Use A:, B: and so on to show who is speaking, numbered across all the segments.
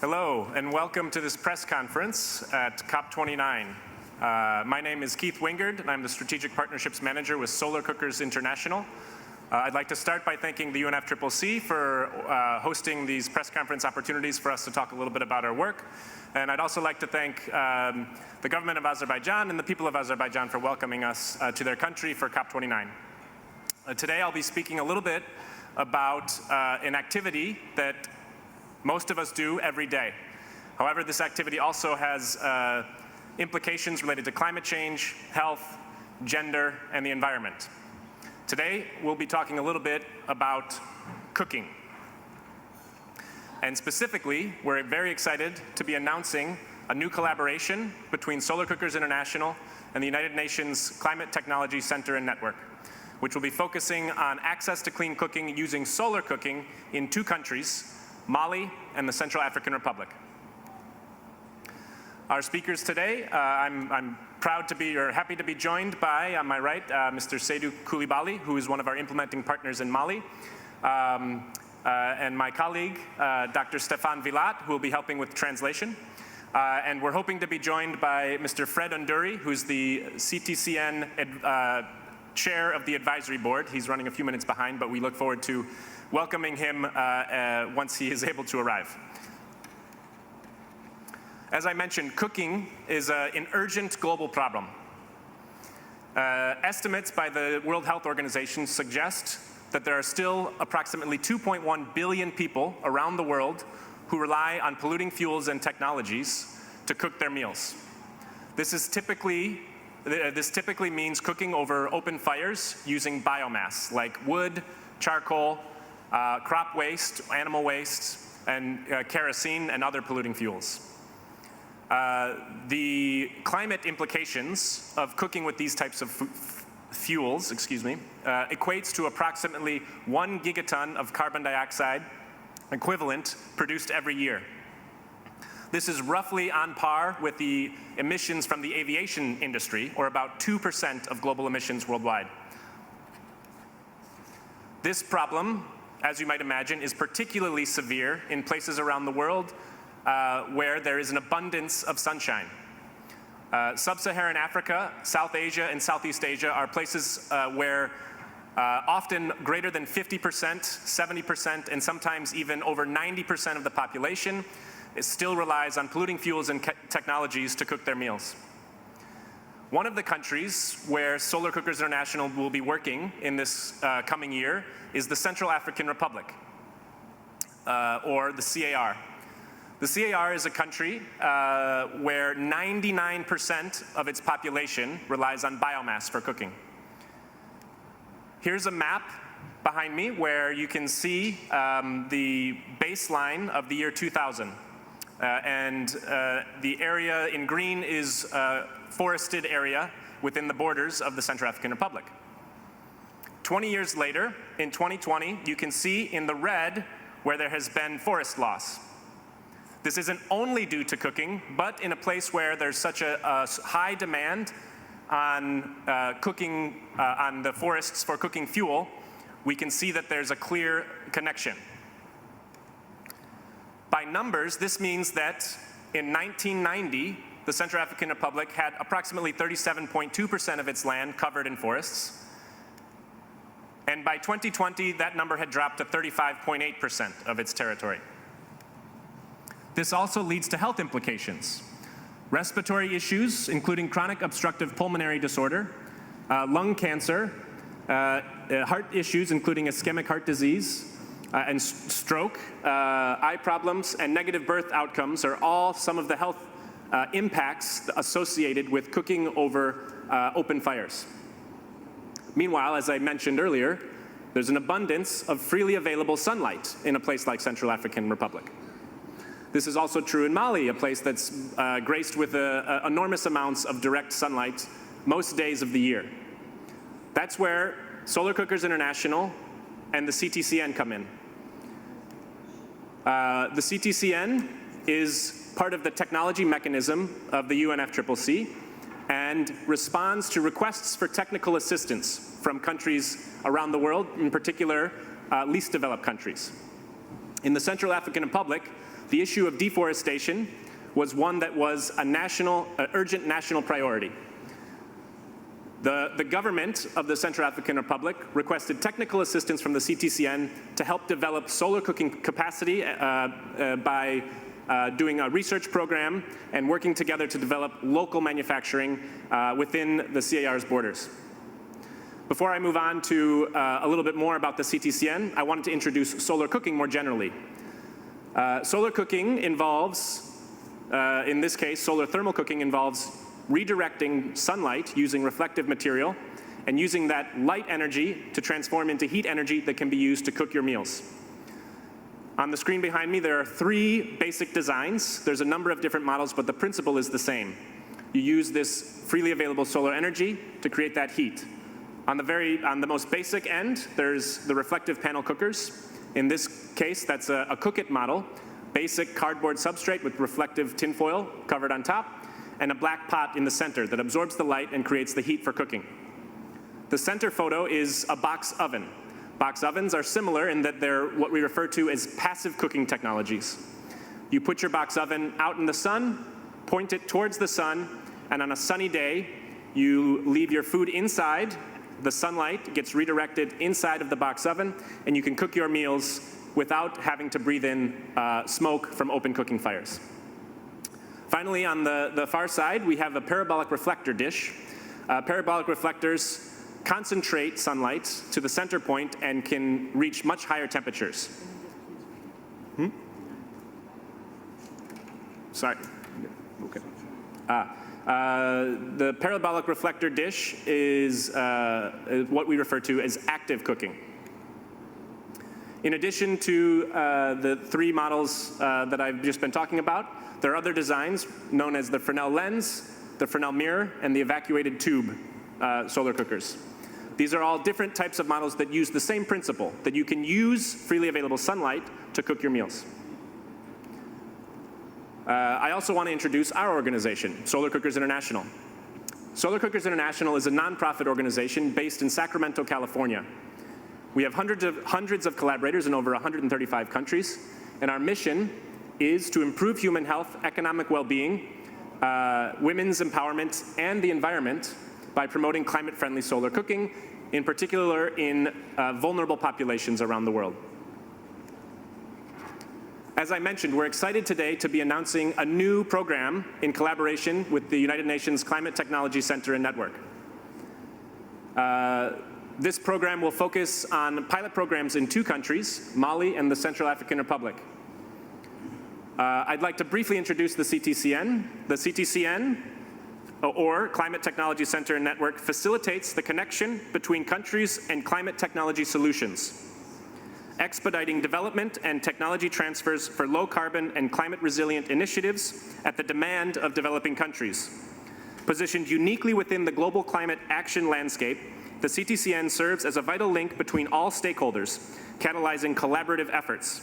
A: Hello, and welcome to this press conference at COP29. My name is Keith Wingard, and I'm the Strategic Partnerships Manager with Solar Cookers International. I'd like to start by thanking the UNFCCC for hosting these press conference opportunities for us to talk a little bit about our work. And I'd also like to thank the government of Azerbaijan and the people of Azerbaijan for welcoming us to their country for COP29. Today I'll be speaking a little bit about an activity that most of us do every day. However, this activity also has implications related to climate change, health, gender, and the environment. Today, we'll be talking a little bit about cooking. And specifically, we're very excited to be announcing a new collaboration between Solar Cookers International and the United Nations Climate Technology Center and Network, which will be focusing on access to clean cooking using solar cooking in 2 countries, Mali and the Central African Republic. Our speakers today, I'm proud to be, or happy to be joined by, on my right, Mr. Seydou Coulibaly, who is one of our implementing partners in Mali, and my colleague, Dr. Stéphane Villat, who will be helping with translation. And we're hoping to be joined by Mr. Fred Unduri, who's the CTCN chair of the advisory board. He's running a few minutes behind, but we look forward to welcoming him once he is able to arrive. As I mentioned, cooking is an urgent global problem. Estimates by the World Health Organization suggest that there are still approximately 2.1 billion people around the world who rely on polluting fuels and technologies to cook their meals. This typically means cooking over open fires using biomass like wood, charcoal, crop waste, animal waste, and kerosene and other polluting fuels. The climate implications of cooking with these types of fuels, equates to approximately 1 gigaton of carbon dioxide equivalent produced every year. This is roughly on par with the emissions from the aviation industry, or about 2% of global emissions worldwide. This problem, as you might imagine, is particularly severe in places around the world where there is an abundance of sunshine. Sub-Saharan Africa, South Asia, and Southeast Asia are places where often greater than 50%, 70%, and sometimes even over 90% of the population still relies on polluting fuels and technologies to cook their meals. One of the countries where Solar Cookers International will be working in this coming year is the Central African Republic, or the CAR. The CAR is a country where 99% of its population relies on biomass for cooking. Here's a map behind me where you can see the baseline of the year 2000. The area in green is forested area within the borders of the Central African Republic. 20 years later, in 2020, you can see in the red where there has been forest loss. This isn't only due to cooking, but in a place where there's such a high demand on cooking, on the forests for cooking fuel, we can see that there's a clear connection. By numbers, this means that in 1990, the Central African Republic had approximately 37.2% of its land covered in forests. And by 2020, that number had dropped to 35.8% of its territory. This also leads to health implications. Respiratory issues, including chronic obstructive pulmonary disorder, lung cancer, heart issues, including ischemic heart disease, and stroke, eye problems, and negative birth outcomes are all some of the health impacts associated with cooking over open fires. Meanwhile, as I mentioned earlier, there's an abundance of freely available sunlight in a place like Central African Republic. This is also true in Mali, a place that's graced with enormous amounts of direct sunlight most days of the year. That's where Solar Cookers International and the CTCN come in. The CTCN is part of the technology mechanism of the UNFCCC and responds to requests for technical assistance from countries around the world, in particular least developed countries. In the Central African Republic, the issue of deforestation was one that was a urgent national priority. The government of the Central African Republic requested technical assistance from the CTCN to help develop solar cooking capacity by doing a research program and working together to develop local manufacturing within the CAR's borders. Before I move on to a little bit more about the CTCN, I wanted to introduce solar cooking more generally. Solar cooking involves, in this case, solar thermal cooking involves redirecting sunlight using reflective material and using that light energy to transform into heat energy that can be used to cook your meals. On the screen behind me, there are 3 basic designs. There's a number of different models, but the principle is the same. You use this freely available solar energy to create that heat. On the most basic end, there's the reflective panel cookers. In this case, that's a cook-it model, basic cardboard substrate with reflective tinfoil covered on top, and a black pot in the center that absorbs the light and creates the heat for cooking. The center photo is a box oven. Box ovens are similar in that they're what we refer to as passive cooking technologies. You put your box oven out in the sun, point it towards the sun, and on a sunny day, you leave your food inside. The sunlight gets redirected inside of the box oven, and you can cook your meals without having to breathe in smoke from open cooking fires. Finally, on the far side, we have a parabolic reflector dish. Parabolic reflectors concentrate sunlight to the center point and can reach much higher temperatures. Sorry. Okay. The parabolic reflector dish is what we refer to as active cooking. In addition to the 3 models that I've just been talking about, there are other designs known as the Fresnel lens, the Fresnel mirror, and the evacuated tube solar cookers. These are all different types of models that use the same principle, that you can use freely available sunlight to cook your meals. I also want to introduce our organization, Solar Cookers International. Solar Cookers International is a nonprofit organization based in Sacramento, California. We have hundreds of collaborators in over 135 countries, and our mission is to improve human health, economic well-being, women's empowerment, and the environment by promoting climate-friendly solar cooking, in particular in vulnerable populations around the world. As I mentioned, we're excited today to be announcing a new program in collaboration with the United Nations Climate Technology Center and Network. This program will focus on pilot programs in 2 countries, Mali and the Central African Republic. I'd like to briefly introduce the CTCN. The CTCN, or Climate Technology Center and Network, facilitates the connection between countries and climate technology solutions, expediting development and technology transfers for low-carbon and climate-resilient initiatives at the demand of developing countries. Positioned uniquely within the global climate action landscape, the CTCN serves as a vital link between all stakeholders, catalyzing collaborative efforts.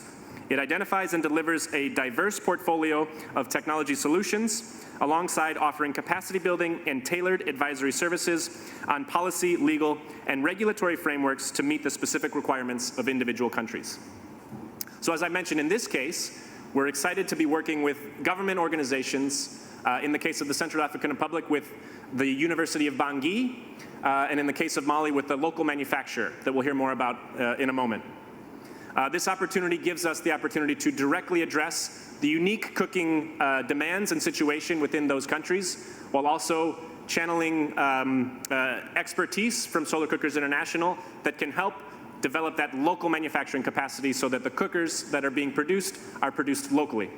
A: It identifies and delivers a diverse portfolio of technology solutions, alongside offering capacity building and tailored advisory services on policy, legal, and regulatory frameworks to meet the specific requirements of individual countries. So as I mentioned, in this case, we're excited to be working with government organizations, in the case of the Central African Republic with the University of Bangui, and in the case of Mali with the local manufacturer that we'll hear more about in a moment. This opportunity gives us the opportunity to directly address the unique cooking demands and situation within those countries, while also channeling expertise from Solar Cookers International that can help develop that local manufacturing capacity so that the cookers that are being produced are produced locally.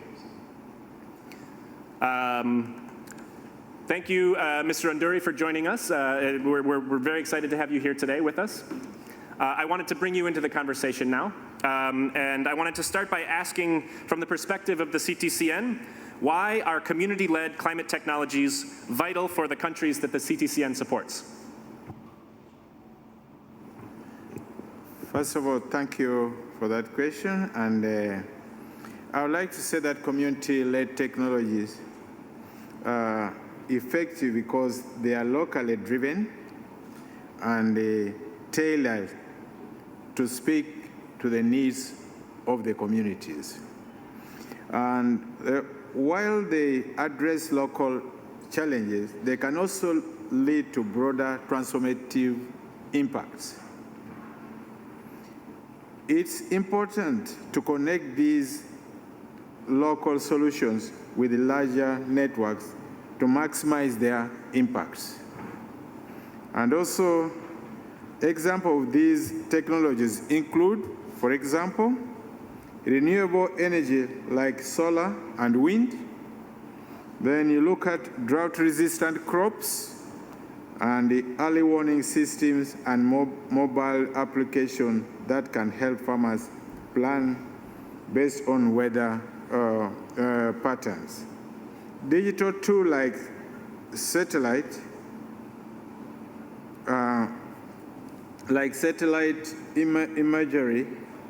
A: Thank you, Mr. Unduri, for joining us. We're very excited to have you here today with us. I wanted to bring you into the conversation now, and I wanted to start by asking, from the perspective of the CTCN, why are community-led climate technologies vital for the countries that the CTCN supports?
B: First of all, thank you for that question, and I would like to say that community-led technologies are effective because they are locally driven and tailored to speak to the needs of the communities. And while they address local challenges, they can also lead to broader transformative impacts. It's important to connect these local solutions with larger networks to maximize their impacts. And also, examples of these technologies include, for example, renewable energy like solar and wind. Then you look at drought-resistant crops and the early warning systems and mobile application that can help farmers plan based on weather patterns. Digital tools like satellite imagery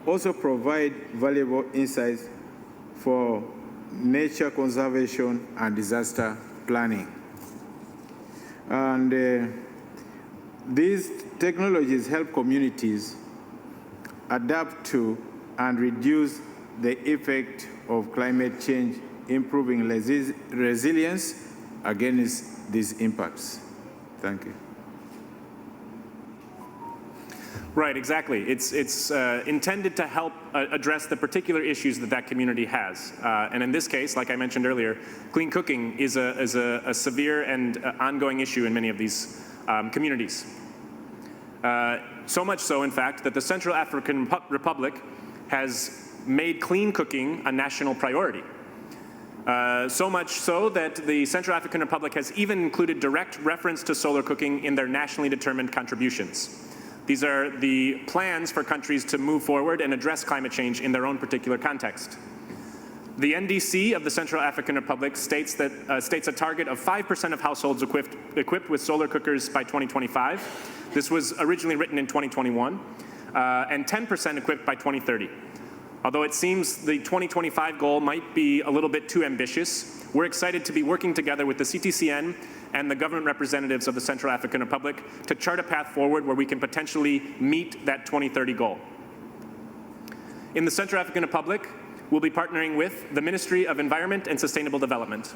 B: also provide valuable insights for nature conservation and disaster planning. And these technologies help communities adapt to and reduce the effect of climate change, improving resilience against these impacts. Thank you.
A: Right, exactly. It's intended to help address the particular issues that community has. And in this case, like I mentioned earlier, clean cooking is a severe and ongoing issue in many of these communities. So much so, in fact, that the Central African Republic has made clean cooking a national priority. So much so that the Central African Republic has even included direct reference to solar cooking in their nationally determined contributions. These are the plans for countries to move forward and address climate change in their own particular context. The NDC of the Central African Republic states a target of 5% of households equipped with solar cookers by 2025. This was originally written in 2021, and 10% equipped by 2030. Although it seems the 2025 goal might be a little bit too ambitious, we're excited to be working together with the CTCN and the government representatives of the Central African Republic to chart a path forward where we can potentially meet that 2030 goal. In the Central African Republic, we'll be partnering with the Ministry of Environment and Sustainable Development.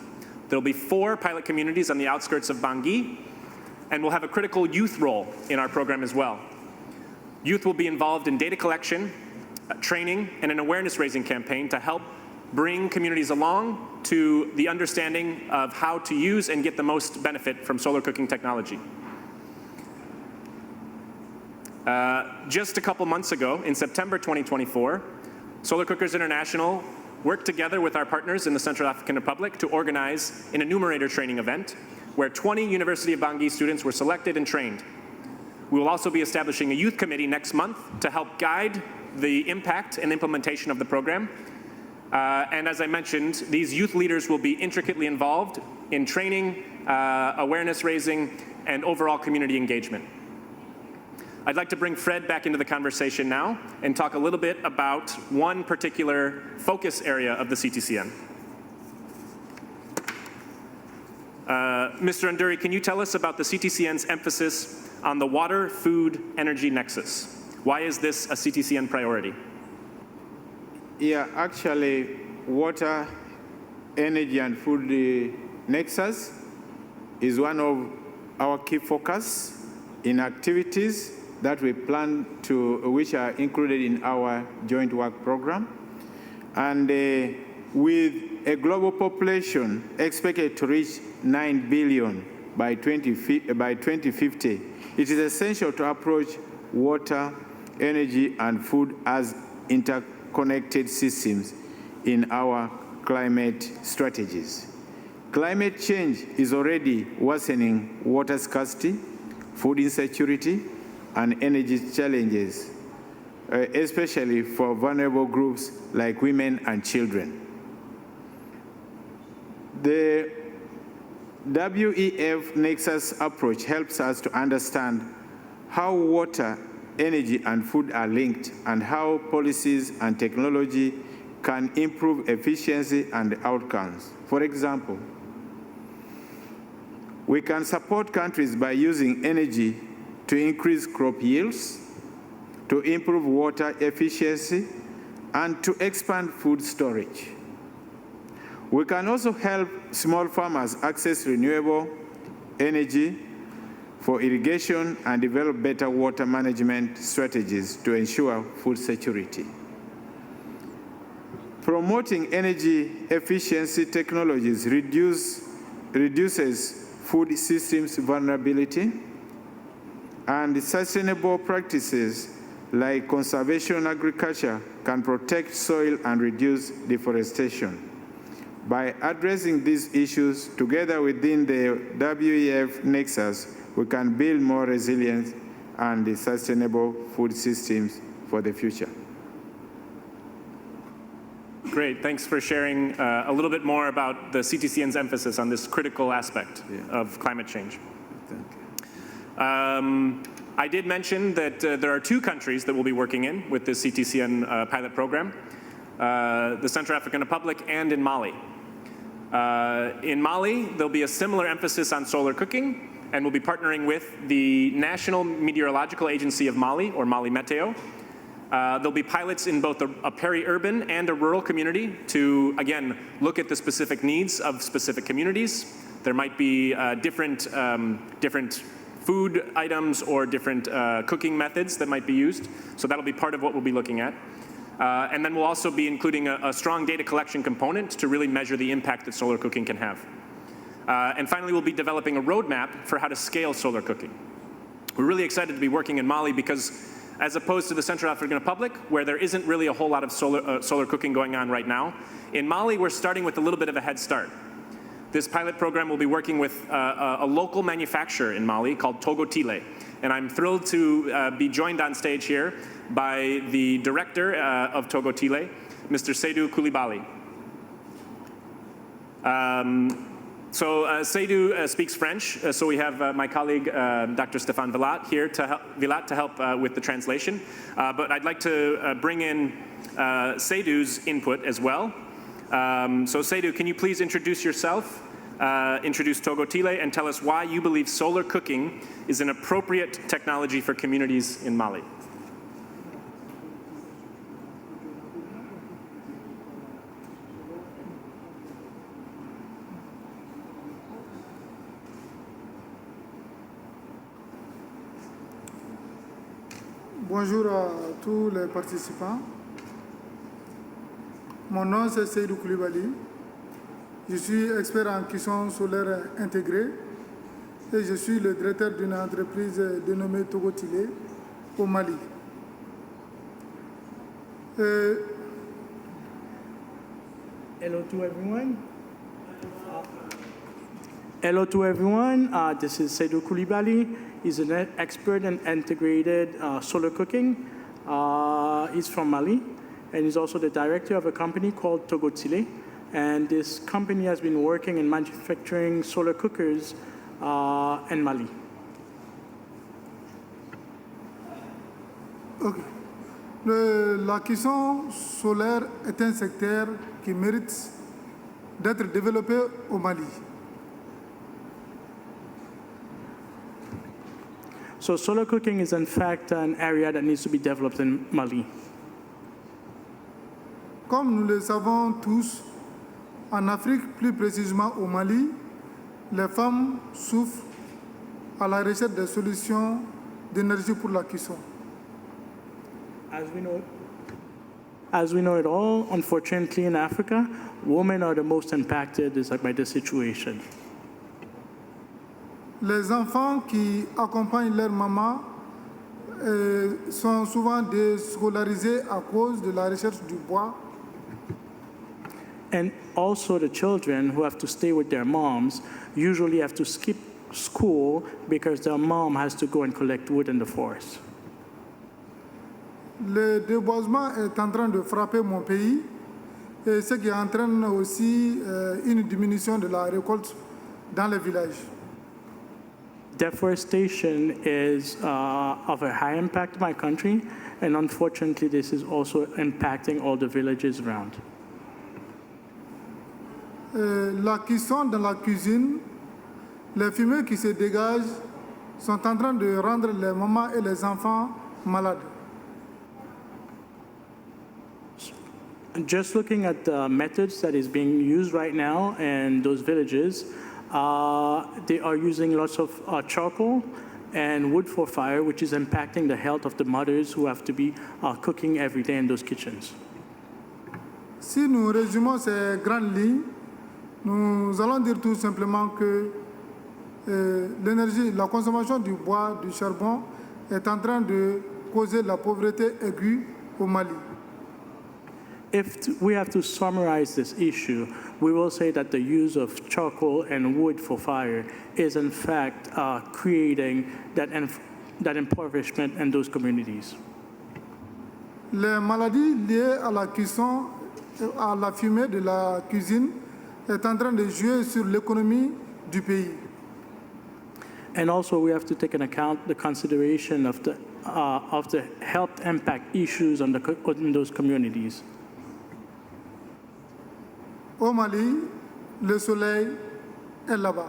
A: There'll be 4 pilot communities on the outskirts of Bangui, and we'll have a critical youth role in our program as well. Youth will be involved in data collection, training, and an awareness-raising campaign to help bring communities along to the understanding of how to use and get the most benefit from solar cooking technology. Just a couple months ago, in September 2024, Solar Cookers International worked together with our partners in the Central African Republic to organize an enumerator training event where 20 University of Bangui students were selected and trained. We will also be establishing a youth committee next month to help guide the impact and implementation of the program. And as I mentioned, these youth leaders will be intricately involved in training, awareness raising, and overall community engagement. I'd like to bring Fred back into the conversation now and talk a little bit about one particular focus area of the CTCN. Mr. Nduri, can you tell us about the CTCN's emphasis on the water, food, energy nexus? Why is this a CTCN priority?
B: Yeah, actually, water, energy, and food nexus is one of our key focus in activities that we plan to, which are included in our joint work program. And with a global population expected to reach 9 billion by 2050, it is essential to approach water, energy, and food as interconnected systems in our climate strategies. Climate change is already worsening water scarcity, food insecurity, and energy challenges, especially for vulnerable groups like women and children. The WEF Nexus approach helps us to understand how water, energy, and food are linked, and how policies and technology can improve efficiency and outcomes. For example, we can support countries by using energy to increase crop yields, to improve water efficiency, and to expand food storage. We can also help small farmers access renewable energy for irrigation and develop better water management strategies to ensure food security. Promoting energy efficiency technologies reduces food systems vulnerability, and sustainable practices like conservation agriculture can protect soil and reduce deforestation. By addressing these issues together within the WEF nexus, we can build more resilient and sustainable food systems for the future.
A: Great, thanks for sharing a little bit more about the CTCN's emphasis on this critical aspect of climate change.
B: Thank you.
A: I did mention that there are 2 countries that will be working with the CTCN pilot program, the Central African Republic and in Mali. In Mali, there'll be a similar emphasis on solar cooking, and we'll be partnering with the National Meteorological Agency of Mali, or Mali Meteo. There'll be pilots in both a peri-urban and a rural community to, again, look at the specific needs of specific communities. There might be different food items or different cooking methods that might be used. So that'll be part of what we'll be looking at. And then we'll also be including a strong data collection component to really measure the impact that solar cooking can have. And finally, we'll be developing a roadmap for how to scale solar cooking. We're really excited to be working in Mali because, as opposed to the Central African Republic, where there isn't really a whole lot of solar cooking going on right now, in Mali, we're starting with a little bit of a head start. This pilot program will be working with a local manufacturer in Mali called Togo Tile. And I'm thrilled to be joined on stage here by the director of Togo Tile, Mr. Seydou Koulibaly. Seydou speaks French, so we have my colleague, Dr. Stéphane Vilat, here to help with the translation. But I'd like to bring in Seydou's input as well. So Seydou, can you please introduce yourself, introduce Togo Tile, and tell us why you believe solar cooking is an appropriate technology for communities in Mali?
C: Bonjour à tous les participants. Mon nom c'est Seydou Koulibaly. Je suis expert en cuisson solaire intégrée et je suis le directeur d'une entreprise dénommée Togo Tile au Mali.
D: Hello to everyone. Hello to everyone. This is Seydou Koulibaly. He's an expert in integrated solar cooking. He's from Mali, and he's also the director of a company called Togo Tile. And this company has been working in manufacturing solar cookers in Mali.
C: Okay. La cuisson solaire est un secteur qui mérite d'être développé au Mali.
D: So solar cooking is in fact an area that needs to be developed in Mali.
C: Comme nous le savons tous, en Afrique, plus précisément au Mali, les femmes souffrent à la recherche de solutions d'énergie pour la cuisson.
D: As we know it all, unfortunately in Africa, women are the most impacted by the situation.
C: Les enfants qui accompagnent leur maman sont souvent déscolarisés à cause de la recherche du bois.
D: And also the children who have to stay with their moms usually have to skip school because their mom has to go and collect wood in the forest.
C: Le déboisement est en train de frapper mon pays, et ce qui entraîne aussi une diminution de la récolte dans les villages.
D: Deforestation is of a high impact in my country, and unfortunately this is also impacting all the villages around.
C: La cuisson dans la cuisine, les fumées qui se dégagent sont en train de rendre les mamans et les enfants malades.
D: Just looking at the methods that is being used right now in those villages, they are using lots of charcoal and wood for fire, which is impacting the health of the mothers who have to be cooking every day in those kitchens.
C: Si nous résumons ces grandes lignes, nous allons dire tout simplement que l'énergie, la consommation du bois, du charbon est en train de causer la pauvreté aiguë au Mali.
D: If we have to summarize this issue, we will say that the use of charcoal and wood for fire is in fact creating that impoverishment in those communities.
C: Les maladies liées à la cuisson, à la fumée de la cuisine, est en train de jouer sur l'économie du pays.
D: And also we have to take into account the consideration of the health impact issues on those communities.
C: Au Mali, le soleil est là-bas.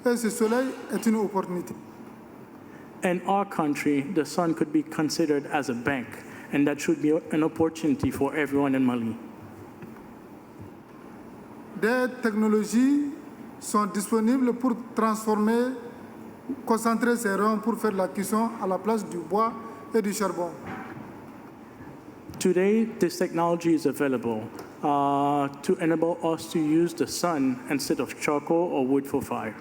C: Et ce soleil est une opportunité.
D: In our country, the sun could be considered as a bank, and that should be an opportunity for everyone in Mali.
C: Des technologies sont disponibles pour transformer, concentrer ces rayons pour faire la cuisson à la place du bois et du charbon.
D: Today, this technology is available to enable us to use the sun instead of charcoal or wood for fire.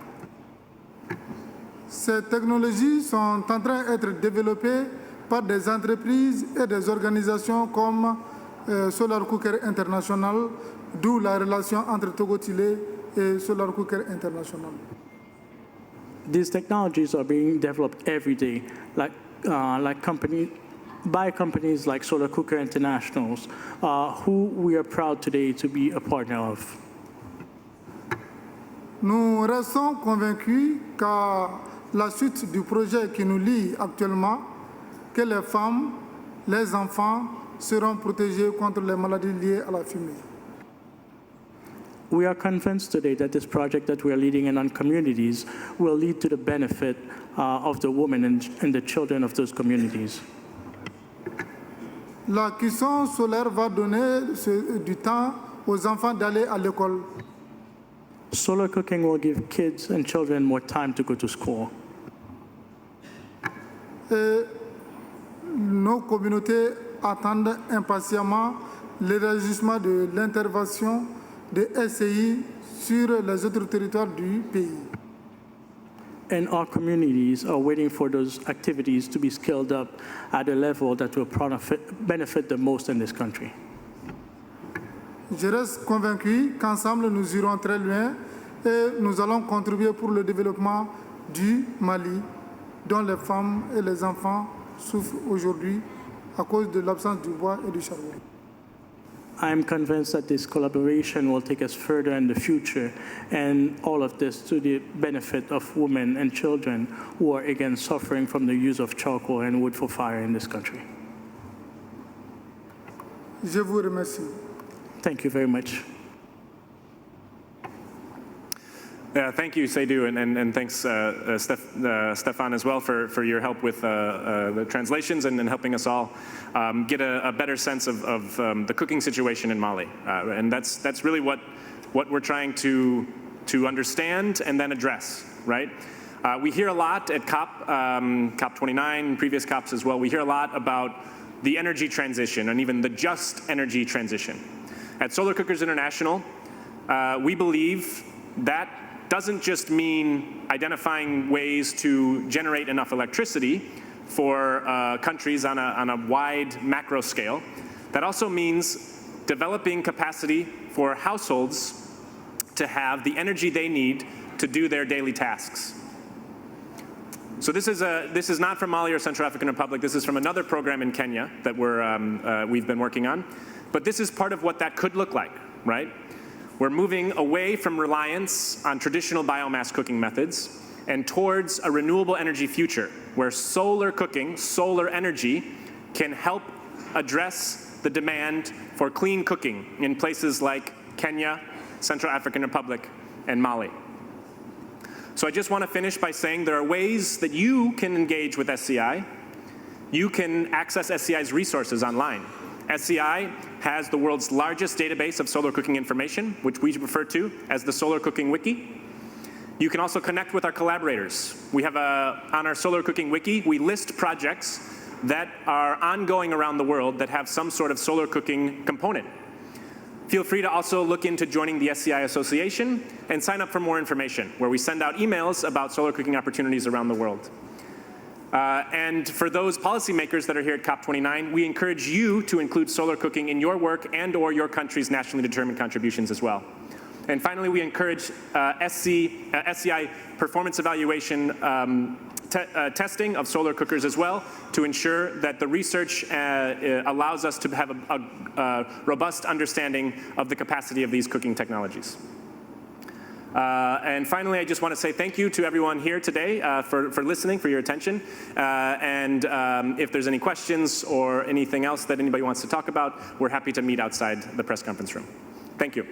C: Ces technologies sont en train d'être développées par des entreprises et des organisations comme Solar Cooker International, d'où la relation entre Togo Tilé et Solar Cooker International.
D: These technologies are being developed every day, by companies like Solar Cooker Internationals, who we are proud today to be a partner of.
C: Nous restons convaincus qu'à la suite du projet qui nous lie actuellement, que les femmes, les enfants seront protégés contre les maladies liées à la fumée.
D: We are convinced today that this project that we are leading in on communities will lead to the benefit of the women and the children of those communities.
C: La cuisson solaire va donner du temps aux enfants d'aller à l'école.
D: Solar cooking will give kids and children more time to go to school.
C: Et nos communautés attendent impatiemment l'élargissement de l'intervention des SCI sur les autres territoires du pays.
D: And our communities are waiting for those activities to be scaled up at a level that will benefit the most in this country.
C: Je reste convaincu qu'ensemble nous irons très loin et nous allons contribuer pour le développement du Mali, dont les femmes et les enfants souffrent aujourd'hui à cause de l'absence du bois et du charbon.
D: I am convinced that this collaboration will take us further in the future, and all of this to the benefit of women and children who are again suffering from the use of charcoal and wood for fire in this country.
C: Je vous remercie.
D: Thank you very much.
A: Thank you, Seydou, and thanks, Stefan, as well, for your help with the translations and helping us all get a better sense of the cooking situation in Mali. And that's really what we're trying to understand and then address, right? We hear a lot at COP29, previous COPs as well, we hear a lot about the energy transition and even the just energy transition. At Solar Cookers International, we believe that doesn't just mean identifying ways to generate enough electricity for countries on a wide macro scale. That also means developing capacity for households to have the energy they need to do their daily tasks. So this is not from Mali or Central African Republic. This is from another program in Kenya that we've been working on. But this is part of what that could look like, right? We're moving away from reliance on traditional biomass cooking methods and towards a renewable energy future where solar cooking, solar energy, can help address the demand for clean cooking in places like Kenya, Central African Republic, and Mali. So I just want to finish by saying there are ways that you can engage with SCI. You can access SCI's resources online. SCI has the world's largest database of solar cooking information, which we refer to as the Solar Cooking Wiki. You can also connect with our collaborators. We have on our Solar Cooking Wiki, we list projects that are ongoing around the world that have some sort of solar cooking component. Feel free to also look into joining the SCI Association and sign up for more information, where we send out emails about solar cooking opportunities around the world. And for those policymakers that are here at COP29, we encourage you to include solar cooking in your work and/or your country's nationally determined contributions as well. And finally, we encourage SCI performance evaluation testing of solar cookers as well, to ensure that the research allows us to have a robust understanding of the capacity of these cooking technologies. And finally, I just want to say thank you to everyone here today for listening, for your attention. And if there's any questions or anything else that anybody wants to talk about, we're happy to meet outside the press conference room. Thank you.